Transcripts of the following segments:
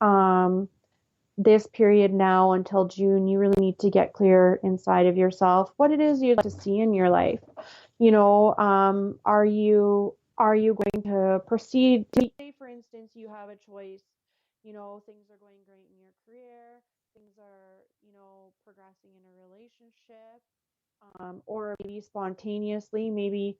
Um, this period now until June, you really need to get clear inside of yourself what it is you'd like to see in your life. Are you going to proceed to say, for instance, you have a choice, things are going great in your career, things are, progressing in a relationship, or maybe spontaneously, maybe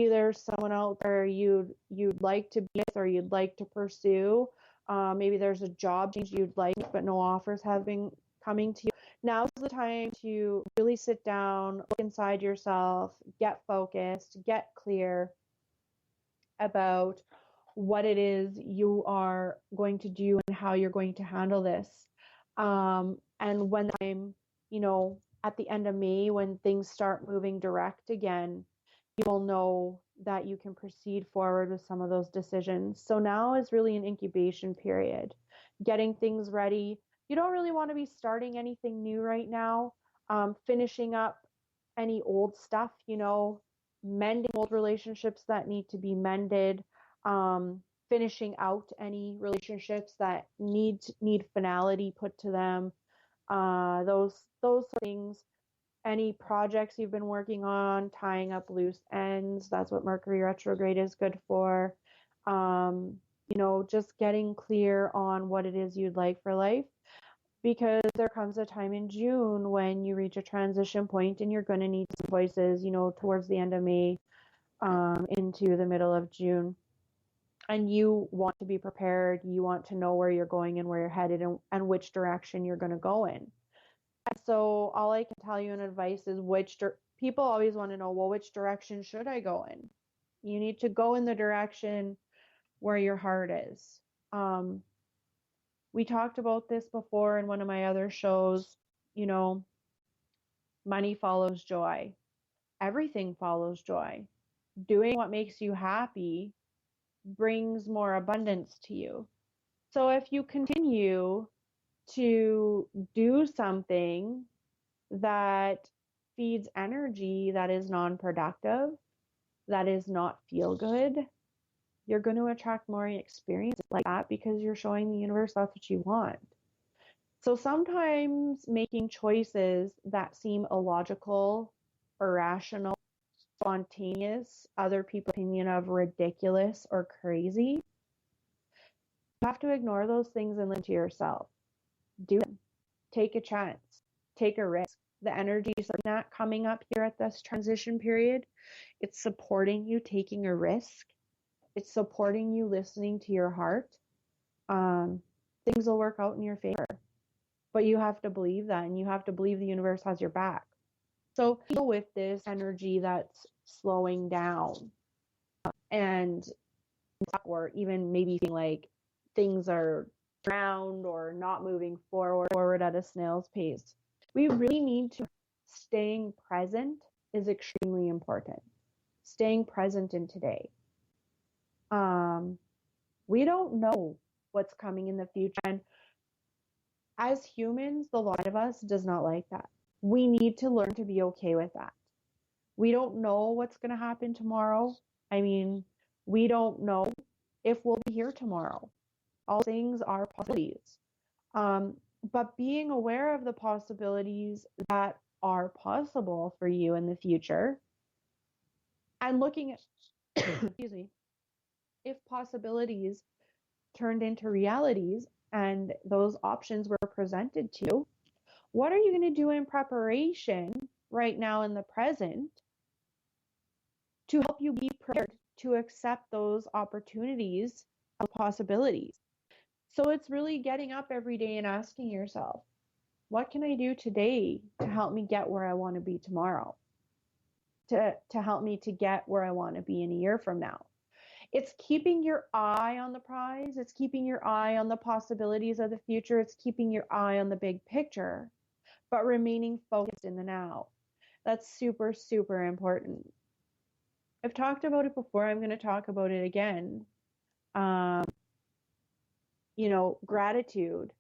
there's someone out there you'd like to be with or you'd like to pursue. Maybe there's a job change you'd like, but no offers have been coming to you. Now's the time to really sit down, look inside yourself, get focused, get clear about what it is you are going to do and how you're going to handle this. And when I'm, at the end of May, when things start moving direct again, you will know that you can proceed forward with some of those decisions. So now is really an incubation period, getting things ready. You don't really want to be starting anything new right now, finishing up any old stuff, mending old relationships that need to be mended, finishing out any relationships that need finality put to them. Those things, any projects you've been working on, tying up loose ends. That's what Mercury retrograde is good for. Just getting clear on what it is you'd like for life, because there comes a time in June when you reach a transition point and you're going to need some choices, towards the end of May, into the middle of June. And you want to be prepared. You want to know where you're going and where you're headed, and which direction you're going to go in. So all I can tell you in advice is people always want to know, well, which direction should I go in? You need to go in the direction where your heart is. We talked about this before in one of my other shows. Money follows joy. Everything follows joy. Doing what makes you happy brings more abundance to you. So if you continue to do something that feeds energy that is non-productive, that is not feel good, you're going to attract more experiences like that, because you're showing the universe that's what you want. So sometimes making choices that seem illogical, irrational, spontaneous, other people's opinion of ridiculous or crazy, you have to ignore those things and listen to yourself. Do them. Take a chance. Take a risk. The energy is not coming up here at this transition period. It's supporting you taking a risk. It's supporting you listening to your heart. Things will work out in your favor. But you have to believe that, and you have to believe the universe has your back. So deal with this energy that's slowing down, and or even maybe feeling like things are drowned or not moving forward at a snail's pace. We really need to, staying present is extremely important. Staying present in today. We don't know what's coming in the future, and as humans, the lot of us does not like that. We need to learn to be okay with that. We don't know what's going to happen tomorrow. I mean, we don't know if we'll be here tomorrow. All things are possibilities. But being aware of the possibilities that are possible for you in the future, and looking at, excuse me, if possibilities turned into realities and those options were presented to you, what are you going to do in preparation right now in the present to help you be prepared to accept those opportunities and possibilities? So it's really getting up every day and asking yourself, what can I do today to help me get where I want to be tomorrow? To help me to get where I want to be in a year from now. It's keeping your eye on the prize. It's keeping your eye on the possibilities of the future. It's keeping your eye on the big picture, but remaining focused in the now. That's super, super important. I've talked about it before. I'm going to talk about it again. Gratitude.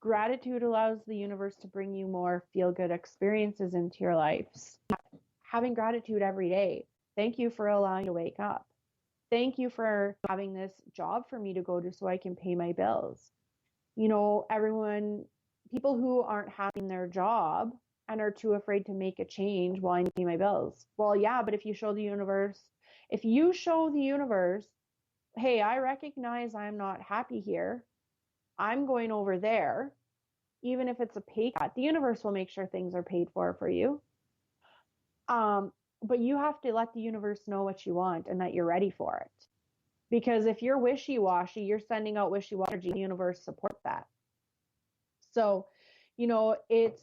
Gratitude allows the universe to bring you more feel-good experiences into your lives. Having gratitude every day. Thank you for allowing you to wake up. Thank you for having this job for me to go to so I can pay my bills. You know, people who aren't happy in their job and are too afraid to make a change while I need to pay my bills. Well, yeah, but if you show the universe, hey, I recognize I'm not happy here, I'm going over there, even if it's a pay cut, the universe will make sure things are paid for you. Um, but you have to let the universe know what you want and that you're ready for it. Because if you're wishy-washy, you're sending out wishy-washy energy, the universe supports that. So, you know, it's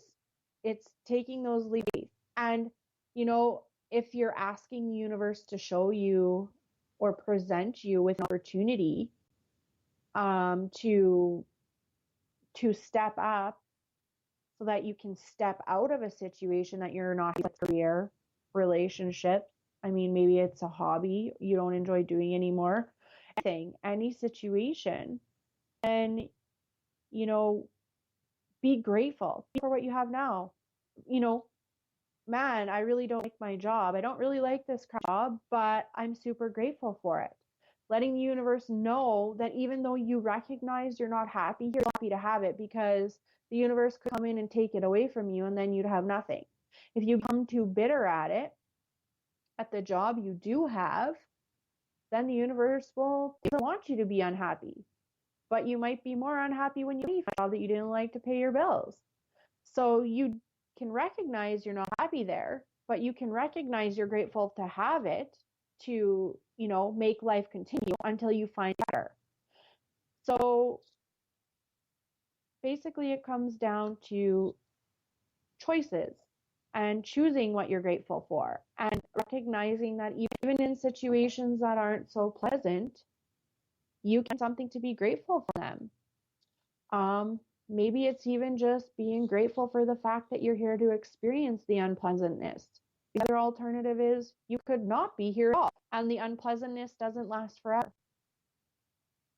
taking those leaps. And, you know, if you're asking the universe to show you or present you with an opportunity to step up so that you can step out of a situation that you're not in, career, relationship. I mean, maybe it's a hobby you don't enjoy doing anymore. Any situation. And, you know, be grateful for what you have now. You know, man, I really don't like my job. I don't really like this job, but I'm super grateful for it. Letting the universe know that even though you recognize you're not happy, you're happy to have it, because the universe could come in and take it away from you and then you'd have nothing. If you become too bitter at it, at the job you do have, then the universe doesn't want you to be unhappy. But you might be more unhappy when you leave a job that you didn't like to pay your bills. So you can recognize you're not happy there, but you can recognize you're grateful to have it to, you know, make life continue until you find better. So basically it comes down to choices and choosing what you're grateful for and recognizing that even in situations that aren't so pleasant, you can have something to be grateful for them. Maybe it's even just being grateful for the fact that you're here to experience the unpleasantness. The other alternative is you could not be here at all, and the unpleasantness doesn't last forever.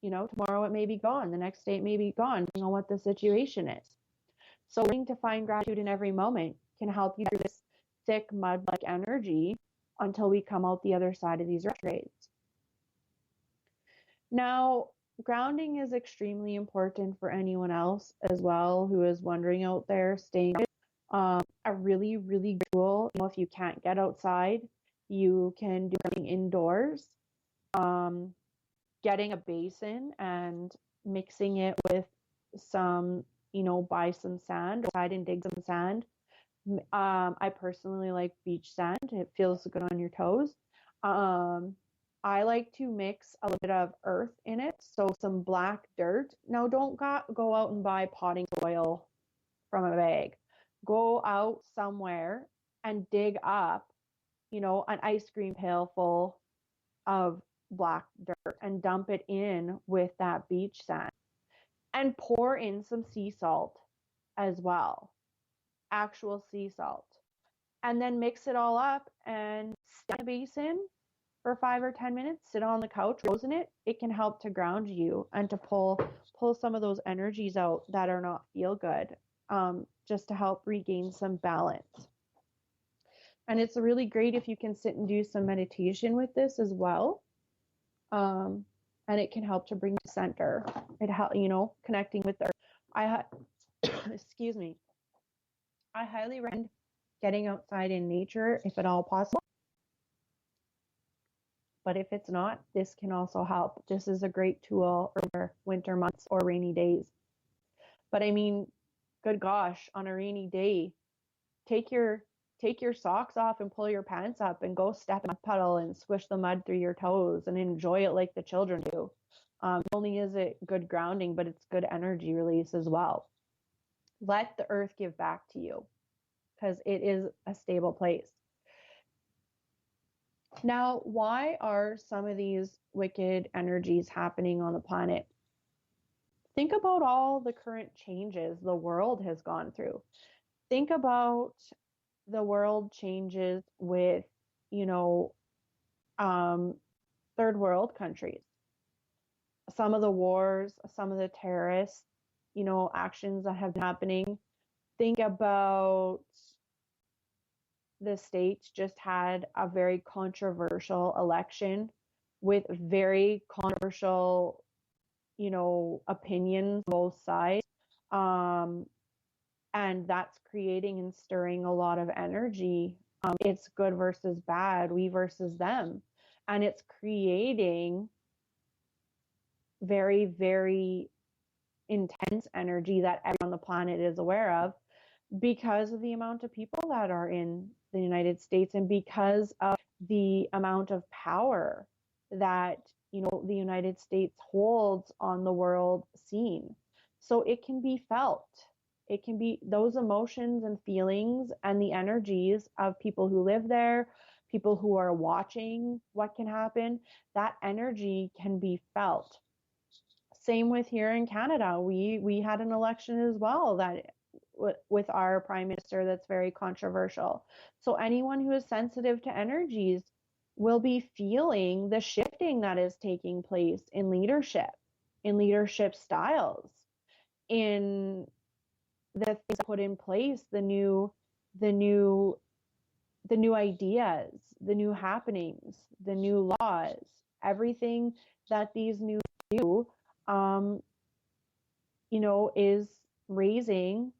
You know, tomorrow it may be gone, the next day it may be gone, depending on what the situation is. So learning to find gratitude in every moment can help you through this thick mud-like energy until we come out the other side of these retrogrades. Now, grounding is extremely important for anyone else as well who is wondering out there, staying a really, really good tool. You know, if you can't get outside, you can do something indoors. Getting a basin and mixing it with some, you know, buy some sand outside and dig some sand. I personally like beach sand. It feels good on your toes. I like to mix a little bit of earth in it, so some black dirt. Now, don't go out and buy potting soil from a bag. Go out somewhere and dig up, you know, an ice cream pail full of black dirt and dump it in with that beach sand and pour in some sea salt as well, actual sea salt. And then mix it all up and stand in a basin for 5 or 10 minutes, sit on the couch, rose in it. It can help to ground you and to pull some of those energies out that are not feel good, just to help regain some balance. And it's really great if you can sit and do some meditation with this as well. And it can help to bring you to center. It help, you know, connecting with the earth. Excuse me. I highly recommend getting outside in nature if at all possible. But if it's not, this can also help. This is a great tool for winter months or rainy days. But I mean, good gosh, on a rainy day, take your socks off and pull your pants up and go step in a puddle and swish the mud through your toes and enjoy it like the children do. Not only is it good grounding, but it's good energy release as well. Let the earth give back to you because it is a stable place. Now, why are some of these wicked energies happening on the planet? Think about all the current changes the world has gone through. Think about the world changes with, you know, third world countries. Some of the wars, some of the terrorist, you know, actions that have been happening. Think about the States just had a very controversial election with very controversial, opinions on both sides. Um, and that's creating and stirring a lot of energy. It's good versus bad, we versus them. And it's creating very, very intense energy that everyone on the planet is aware of because of the amount of people that are in the United States and because of the amount of power that, the United States holds on the world scene. So it can be felt. It can be those emotions and feelings and the energies of people who live there, people who are watching what can happen. That energy can be felt. Same with here in Canada. We had an election as well that with our prime minister that's very controversial. So anyone who is sensitive to energies will be feeling the shifting that is taking place in leadership styles, in the things put in place, the new the new ideas, the new happenings, the new laws, everything that these new do, um, is raising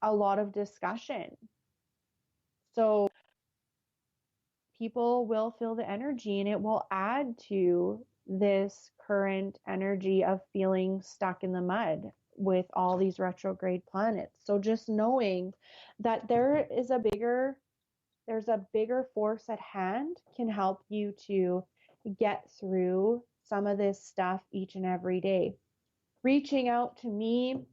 a lot of discussion. So people will feel the energy and it will add to this current energy of feeling stuck in the mud with all these retrograde planets. So just knowing that there's a bigger force at hand can help you to get through some of this stuff each and every day. Reaching out to me,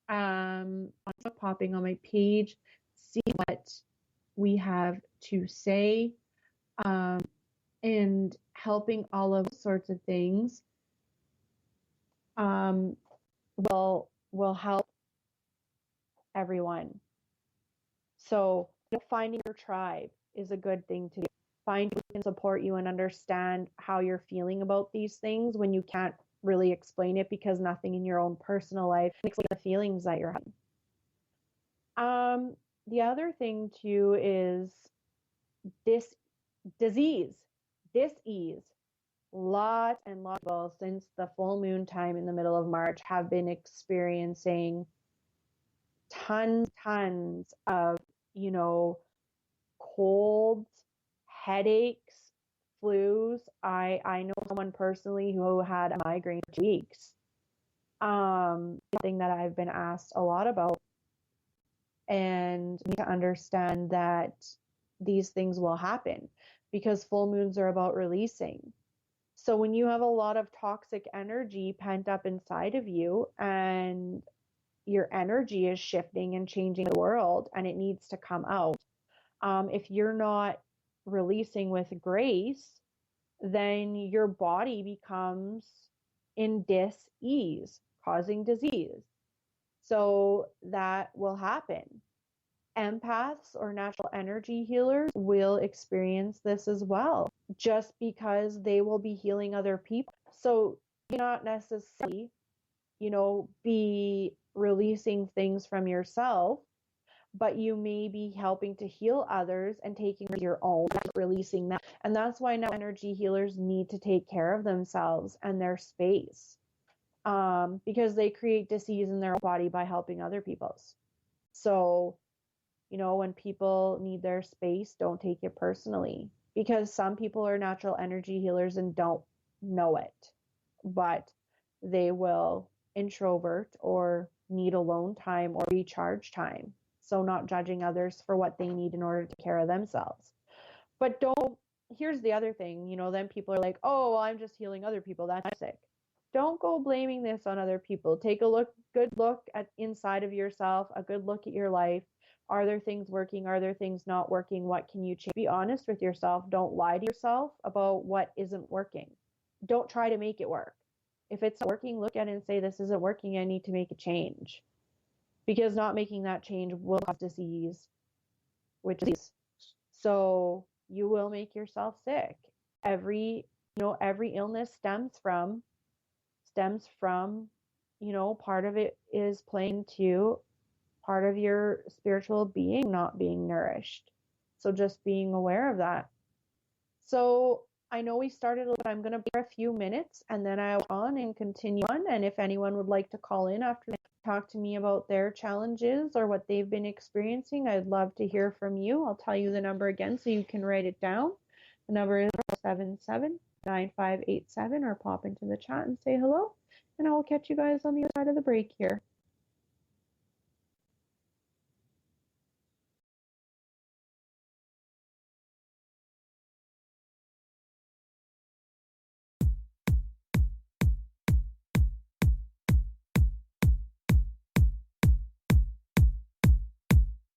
popping on my page, see what we have to say, and helping all of sorts of things will help everyone. So finding your tribe is a good thing to do. Find who can support you and understand how you're feeling about these things when you can't really explain it because nothing in your own personal life explains the feelings that you're having. The other thing too is this disease, dis-ease. Lots and lots of people since the full moon time in the middle of March have been experiencing tons of, colds, headaches, flus. I know someone personally who had a migraine for 2 weeks. Something that I've been asked a lot about, and we need to understand that these things will happen because full moons are about releasing. So when you have a lot of toxic energy pent up inside of you and your energy is shifting and changing the world and it needs to come out, if you're not releasing with grace, then your body becomes in dis-ease, causing disease. So that will happen. Empaths or natural energy healers will experience this as well, just because they will be healing other people. So you not necessarily, be releasing things from yourself, but you may be helping to heal others and taking your own, releasing that. And that's why now energy healers need to take care of themselves and their space, because they create disease in their body by helping other people's. So, when people need their space, don't take it personally, because some people are natural energy healers and don't know it, but they will introvert or need alone time or recharge time. So not judging others for what they need in order to take care of themselves. But here's the other thing, then people are like, oh, well, I'm just healing other people, that's sick. Don't go blaming this on other people. Take a good look at inside of yourself, a good look at your life. Are there things working? Are there things not working? What can you change? Be honest with yourself. Don't lie to yourself about what isn't working. Don't try to make it work. If it's not working, look at it and say, this isn't working. I need to make a change. Because not making that change will cause disease, which is, so you will make yourself sick. Every illness stems from, part of it is playing to part of your spiritual being not being nourished. So just being aware of that. So I know we started, but I'm going to be for a few minutes and then I'll on and continue on. And if anyone would like to call in after they talk to me about their challenges or what they've been experiencing, I'd love to hear from you. I'll tell you the number again so you can write it down. The number is 779587, or pop into the chat and say hello. And I will catch you guys on the other side of the break here.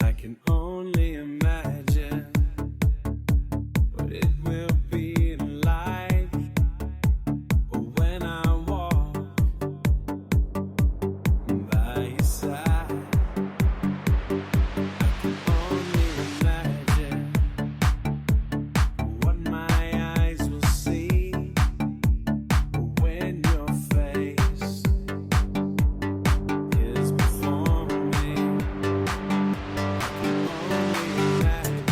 I can only imagine what it will be like when I walk by your side. I can only imagine what my eyes will see when your face is before me. I can only imagine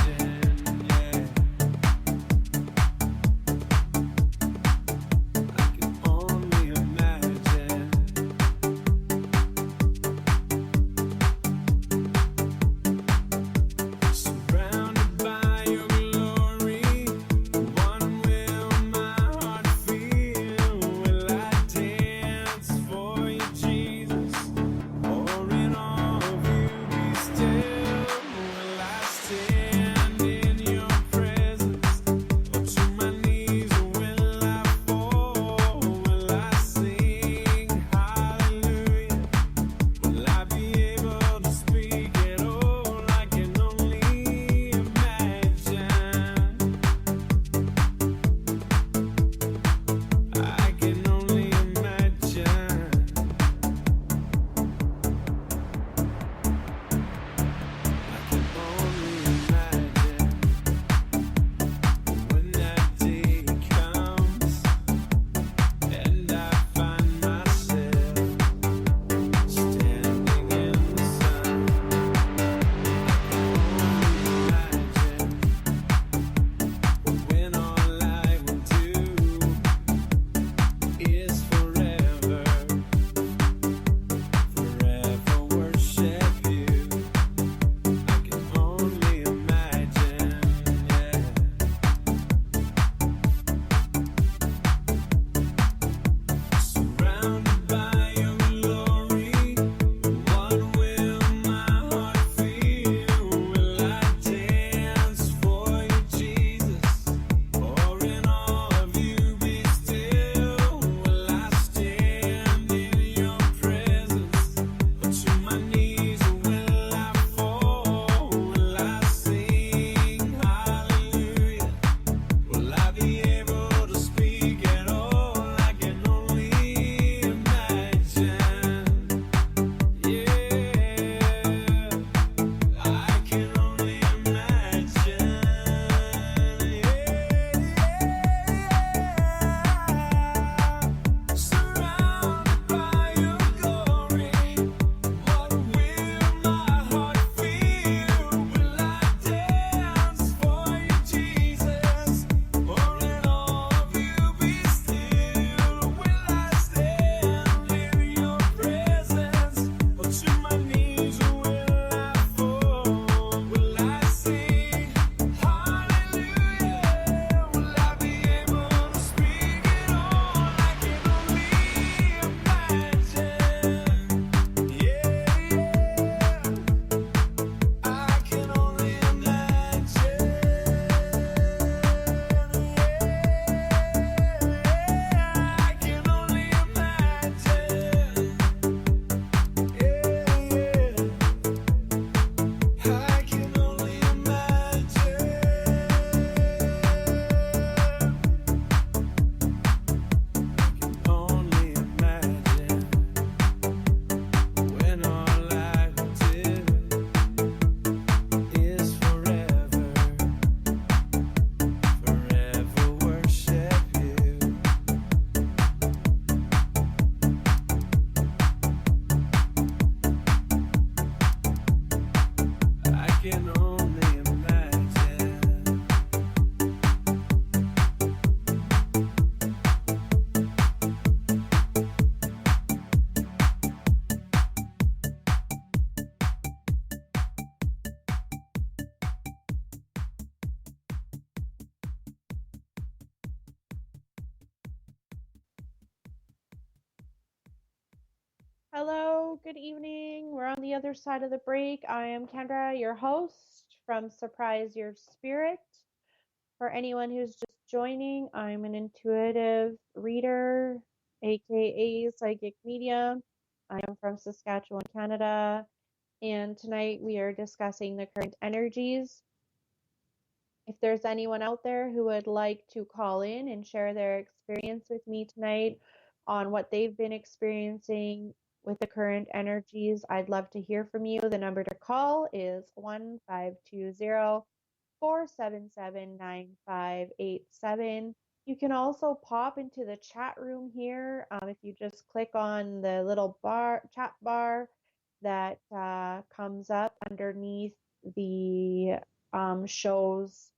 Hello, good evening. We're on the other side of the break. I am Kendra, your host from Surprise Your Spirit. For anyone who's just joining, I'm an intuitive reader, aka psychic medium. I am from Saskatchewan, Canada, and tonight we are discussing the current energies. If there's anyone out there who would like to call in and share their experience with me tonight on what they've been experiencing with the current energies, I'd love to hear from you. The number to call is 1520 477 9587. You can also pop into the chat room here if you just click on the little chat bar that comes up underneath the shows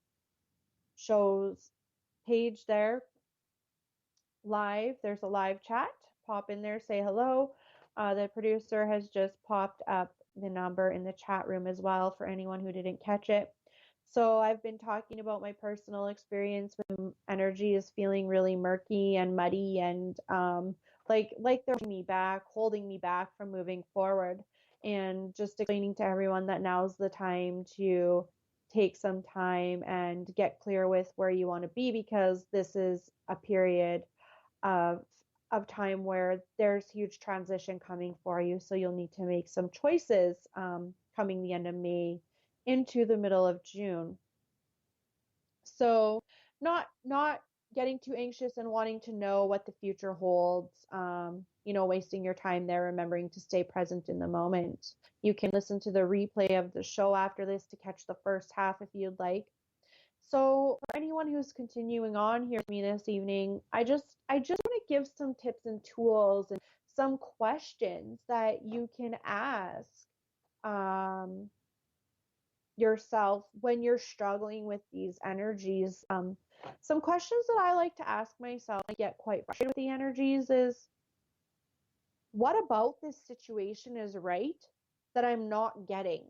page there live. There's a live chat. Pop in there, say hello. The producer has just popped up the number in the chat room as well for anyone who didn't catch it. So I've been talking about my personal experience when energy is feeling really murky and muddy and like they're holding me back from moving forward, and just explaining to everyone that now's the time to take some time and get clear with where you want to be, because this is a period of time where there's huge transition coming for you. So you'll need to make some choices coming the end of May into the middle of June. So not getting too anxious and wanting to know what the future holds, wasting your time there, remembering to stay present in the moment. You can listen to the replay of the show after this to catch the first half if you'd like. So for anyone who's continuing on here with me this evening, I just want to give some tips and tools and some questions that you can ask yourself when you're struggling with these energies. Some questions that I like to ask myself, I get quite frustrated with the energies, is what about this situation is right that I'm not getting?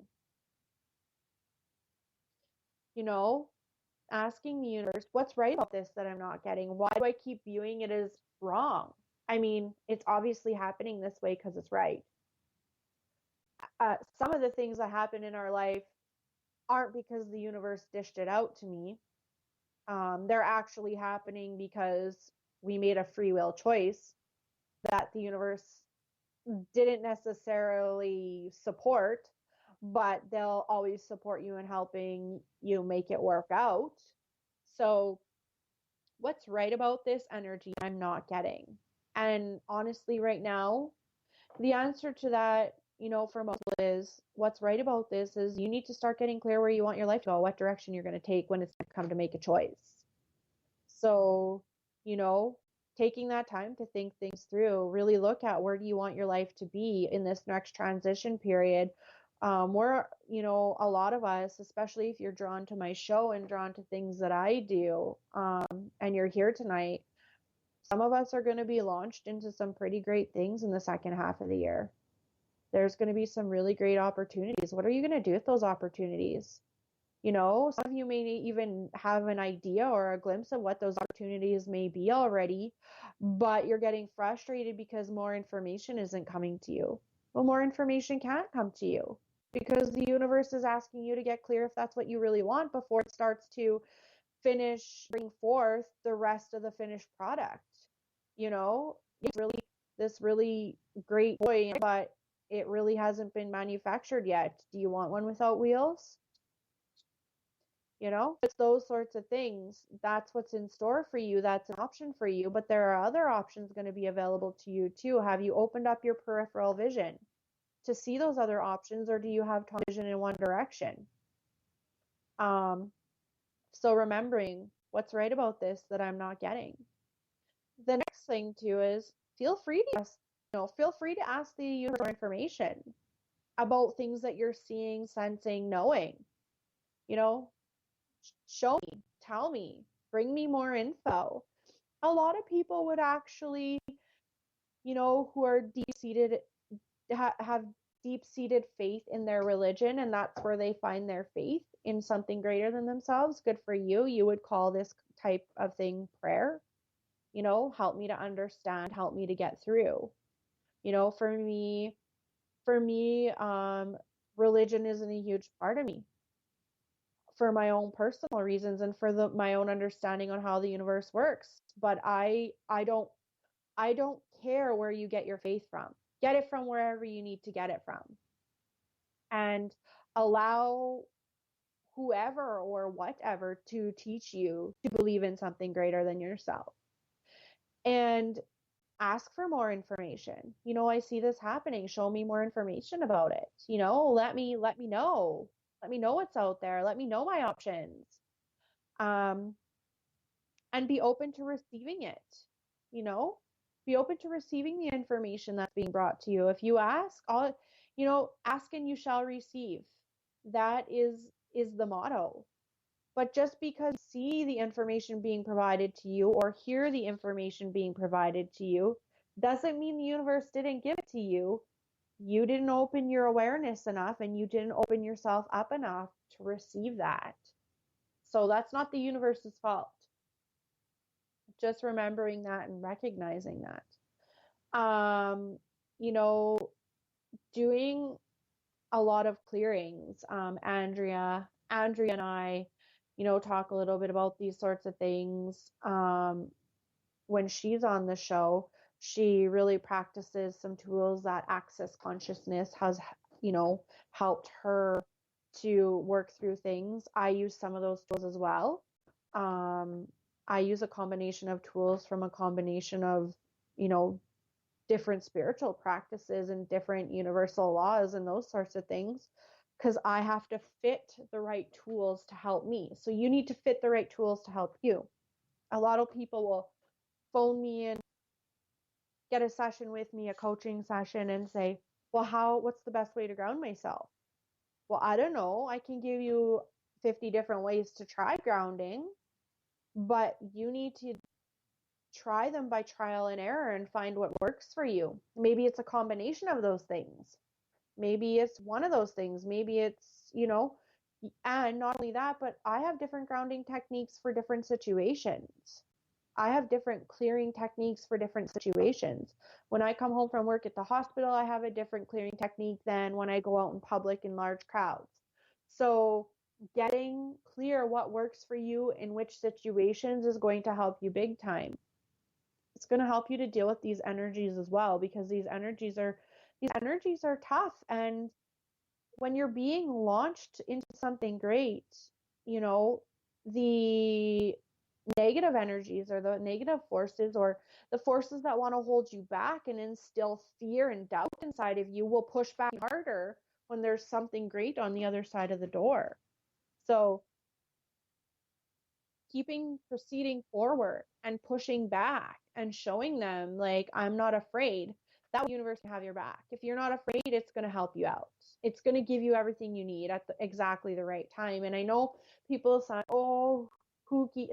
Asking the universe, what's right about this that I'm not getting? Why do I keep viewing it as wrong? I mean, it's obviously happening this way because it's right. Some of the things that happen in our life aren't because the universe dished it out to me. They're actually happening because we made a free will choice that the universe didn't necessarily support, but they'll always support you in helping you make it work out. So what's right about this energy I'm not getting? And honestly, right now, the answer to that, for most is what's right about this is you need to start getting clear where you want your life to go, what direction you're going to take when it's come to make a choice. So, taking that time to think things through, really look at where do you want your life to be in this next transition period. Where, a lot of us, especially if you're drawn to my show and drawn to things that I do, and you're here tonight, some of us are going to be launched into some pretty great things in the second half of the year. There's going to be some really great opportunities. What are you going to do with those opportunities? Some of you may even have an idea or a glimpse of what those opportunities may be already, but you're getting frustrated because more information isn't coming to you. Well, more information can't come to you because the universe is asking you to get clear if that's what you really want before it starts to bring forth the rest of the finished product. It's really this really great toy, but it really hasn't been manufactured yet. Do you want one without wheels? It's those sorts of things. That's what's in store for you. That's an option for you, but there are other options going to be available to you too. Have you opened up your peripheral vision to see those other options, or do you have tunnel vision in one direction? So remembering what's right about this that I'm not getting. The next thing too is feel free to ask the universe for information about things that you're seeing, sensing, knowing. Show me, tell me, bring me more info. A lot of people would actually, who are deep-seated, have deep-seated faith in their religion, and that's where they find their faith in something greater than themselves. Good for you. You would call this type of thing prayer. Help me to understand, help me to get through. For me, religion isn't a huge part of me for my own personal reasons and for my own understanding on how the universe works. But I don't care where you get your faith from. Get it from wherever you need to get it from. And allow whoever or whatever to teach you to believe in something greater than yourself. And ask for more information. I see this happening. Show me more information about it. Let me know. Let me know what's out there. Let me know my options. Um, and be open to receiving it. You know, be open to receiving the information that's being brought to you. If you ask, ask and you shall receive. That is the motto. But just because you see the information being provided to you or hear the information being provided to you doesn't mean the universe didn't give it to you. You didn't open your awareness enough and you didn't open yourself up enough to receive that. So that's not the universe's fault. Just remembering that and recognizing that. You know, doing a lot of clearings. Andrea and I, talk a little bit about these sorts of things. When she's on the show, she really practices some tools that Access Consciousness has, helped her to work through things. I use some of those tools as well. Um, I use a combination of tools from a combination of, you know, different spiritual practices and different universal laws and those sorts of things because I have to fit the right tools to help me. So you need to fit the right tools to help you. A lot of people will phone me and get a session with me, a coaching session, and say, well, what's the best way to ground myself? Well, I don't know. I can give you 50 different ways to try grounding, but you need to try them by trial and error and find what works for you. Maybe it's a combination of those things. Maybe it's one of those things. Maybe it's, and not only that, but I have different grounding techniques for different situations. I have different clearing techniques for different situations. When I come home from work at the hospital, I have a different clearing technique than when I go out in public in large crowds. So getting clear what works for you in which situations is going to help you big time. It's going to help you to deal with these energies as well, because these energies are tough. And when you're being launched into something great, the negative energies or the negative forces or the forces that want to hold you back and instill fear and doubt inside of you will push back harder when there's something great on the other side of the door. So proceeding forward and pushing back and showing them like, I'm not afraid, that the universe can have your back. If you're not afraid, it's going to help you out. It's going to give you everything you need at exactly the right time. And I know people say, oh,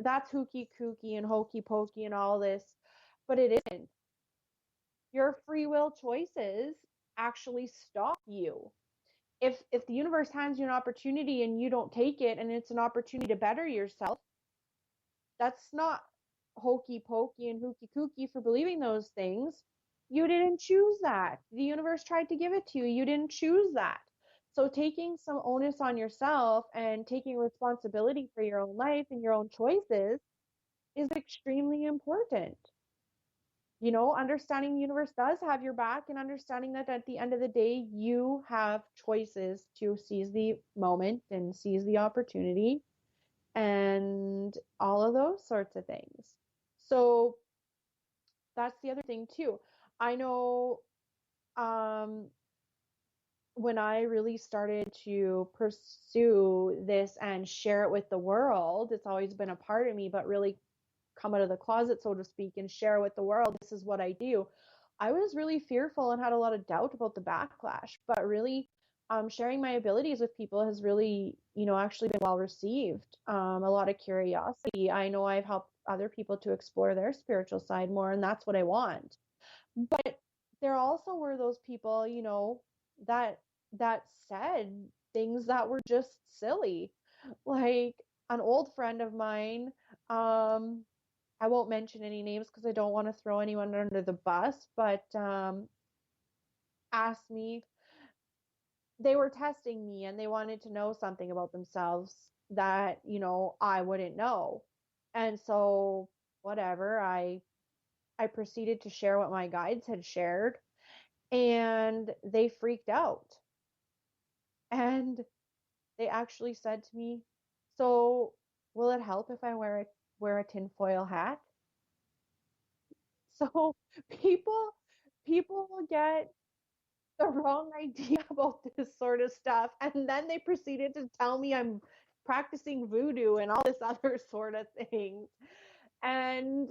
that's hooky kooky and hokey pokey and all this, but it isn't. Your free will choices actually stop you. If the universe hands you an opportunity and you don't take it, and it's an opportunity to better yourself, that's not hokey pokey and hooky kooky for believing those things. You didn't choose that. The universe tried to give it to you. You didn't choose that. So taking some onus on yourself and taking responsibility for your own life and your own choices is extremely important. Understanding the universe does have your back, and understanding that at the end of the day, you have choices to seize the moment and seize the opportunity and all of those sorts of things. So that's the other thing too. I know when I really started to pursue this and share it with the world, it's always been a part of me, but really come out of the closet, so to speak, and share with the world, this is what I do. I was really fearful and had a lot of doubt about the backlash, but really sharing my abilities with people has really, actually been well received. A lot of curiosity. I know I've helped other people to explore their spiritual side more, and that's what I want. But there also were those people, that said things that were just silly. Like an old friend of mine, I won't mention any names because I don't want to throw anyone under the bus, but asked me, they were testing me and they wanted to know something about themselves that, I wouldn't know. And so whatever, I proceeded to share what my guides had shared, and they freaked out. And they actually said to me, "So, will it help if I wear a tinfoil hat?" So people people will get the wrong idea about this sort of stuff, and then they proceeded to tell me I'm practicing voodoo and all this other sort of things. And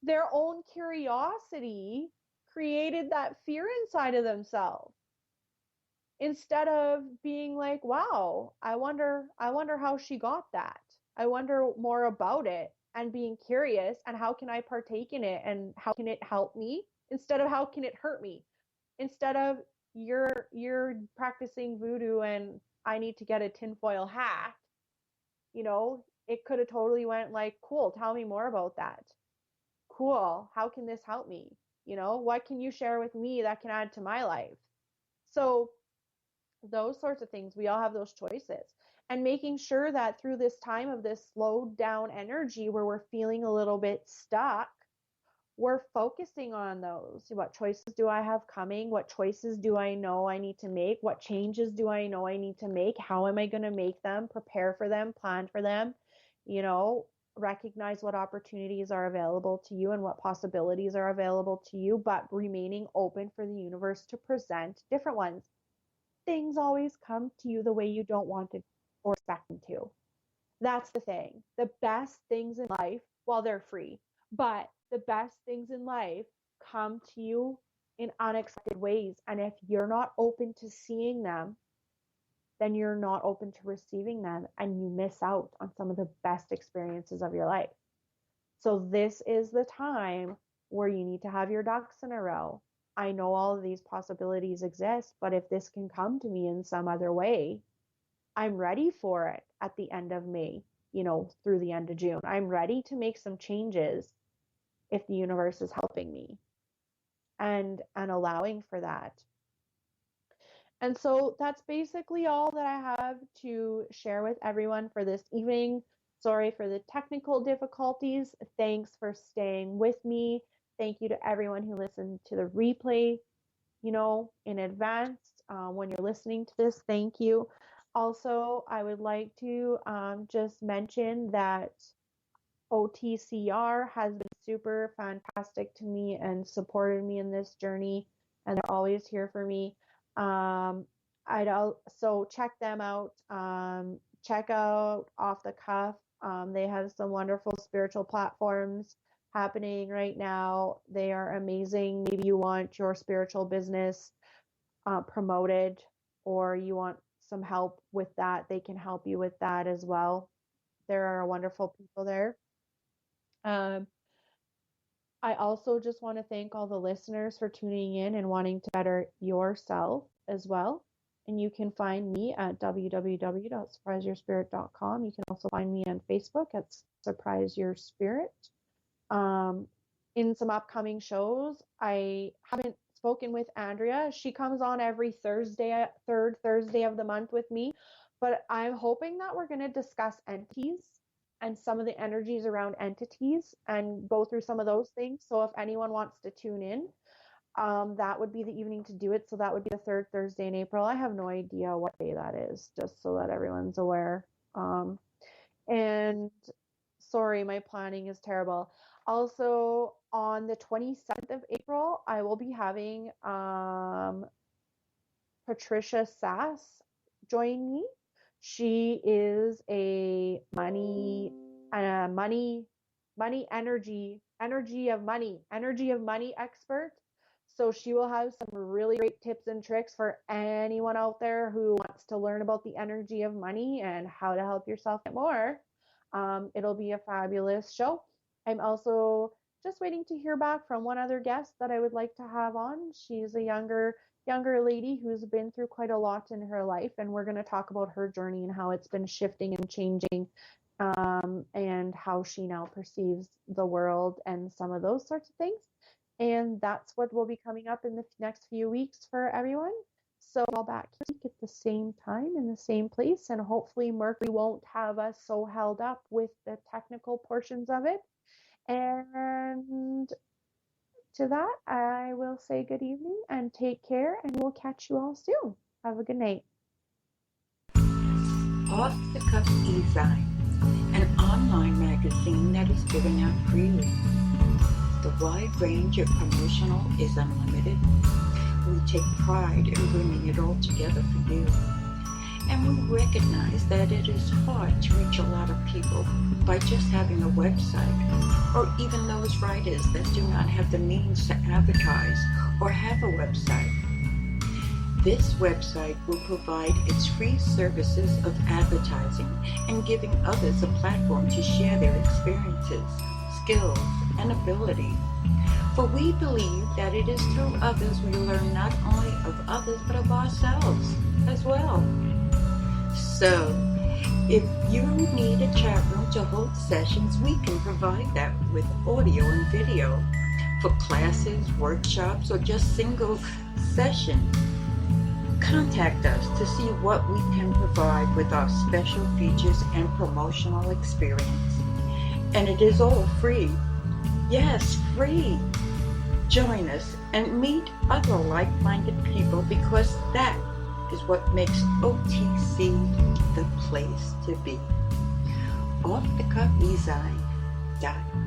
their own curiosity created that fear inside of themselves, instead of being like, wow, I wonder how she got that. I wonder more about it, and being curious, and how can I partake in it, and how can it help me, instead of how can it hurt me, instead of you're practicing voodoo and I need to get a tinfoil hat. It could have totally went like, cool, tell me more about that. Cool, how can this help me? What can you share with me that can add to my life? So those sorts of things, we all have those choices. And making sure that through this time of this slowed down energy where we're feeling a little bit stuck, we're focusing on those. What choices do I have coming? What choices do I know I need to make? What changes do I know I need to make? How am I going to make them? Prepare for them, plan for them, you know, recognize what opportunities are available to you and what possibilities are available to you, but remaining open for the universe to present different ones. Things always come to you the way you don't want it or expect them to. That's the thing. The best things in life, well, they're free, but the best things in life come to you in unexpected ways. And if you're not open to seeing them, then you're not open to receiving them, and you miss out on some of the best experiences of your life. So this is the time where you need to have your ducks in a row. I know all of these possibilities exist, but if this can come to me in some other way, I'm ready for it at the end of May, through the end of June. I'm ready to make some changes if the universe is helping me and allowing for that. And so that's basically all that I have to share with everyone for this evening. Sorry for the technical difficulties. Thanks for staying with me. Thank you to everyone who listened to the replay, in advance. When you're listening to this, thank you. Also, I would like to just mention that OTCR has been super fantastic to me and supported me in this journey, and they're always here for me. So check them out. Check out Off the Cuff. They have some wonderful spiritual platforms happening right now. They are amazing. Maybe you want your spiritual business promoted, or you want some help with that. They can help you with that as well. There are wonderful people there. I also just want to thank all the listeners for tuning in and wanting to better yourself as well. And you can find me at www.surpriseyourspirit.com. You can also find me on Facebook at Surprise Your Spirit. In some upcoming shows, I haven't spoken with Andrea. She comes on every Thursday, third Thursday of the month with me, but I'm hoping that we're going to discuss entities and some of the energies around entities and go through some of those things. So if anyone wants to tune in, that would be the evening to do it. So that would be the third Thursday in April. I have no idea what day that is, just so that everyone's aware. And sorry, my planning is terrible. Also, on the 27th of April, I will be having Patricia Sass join me. She is a energy of money expert. So she will have some really great tips and tricks for anyone out there who wants to learn about the energy of money and how to help yourself get more. It'll be a fabulous show. I'm also just waiting to hear back from one other guest that I would like to have on. She's a younger lady who's been through quite a lot in her life, and we're going to talk about her journey and how it's been shifting and changing, and how she now perceives the world and some of those sorts of things. And that's what will be coming up in the next few weeks for everyone. So I'll back here at the same time in the same place, and hopefully Mercury won't have us so held up with the technical portions of it. And to that, I will say good evening and take care, and we'll catch you all soon. Have a good night. Off the Cuff eZine, an online magazine that is given out freely. The wide range of promotional is unlimited. We take pride in bringing it all together for you. And we recognize that it is hard to reach a lot of people by just having a website, or even those writers that do not have the means to advertise or have a website. This website will provide its free services of advertising and giving others a platform to share their experiences, skills, and ability. For we believe that it is through others we learn not only of others but of ourselves as well. So, if you need a chat room to hold sessions, we can provide that with audio and video for classes, workshops, or just single sessions. Contact us to see what we can provide with our special features and promotional experience. And it is all free. Yes, free. Join us and meet other like-minded people, because that is what makes OTC the place to be. Off the Cuff eZine.com